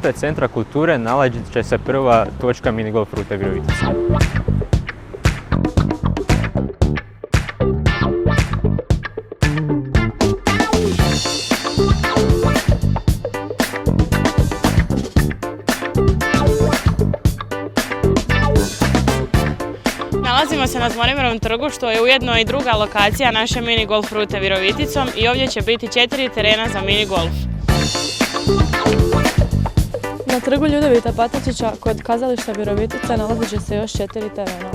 ispred Centra kulture nalazit će se prva točka minigolf rute Virovitica. Nalazimo se na Zvonimirovom trgu, što je ujedno i druga lokacija naše minigolf rute Viroviticom i ovdje će biti 4 terena za minigolf. Na trgu Ljudevita Patačića kod kazališta Virovitica nalazit će se još 4 terena.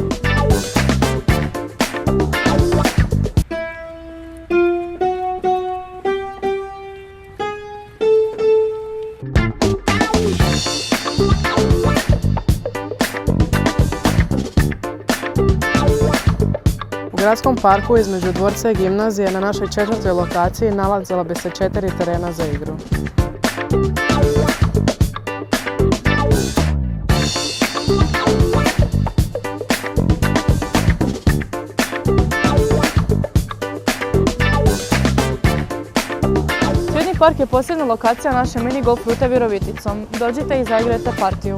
U gradskom parku između dvorca i gimnazije na našoj 4. lokaciji nalazila bi se 4 terena za igru. Cvjetni park je posebna lokacija naše minigolf rute Viroviticom. Dođite i zaigrajte partiju.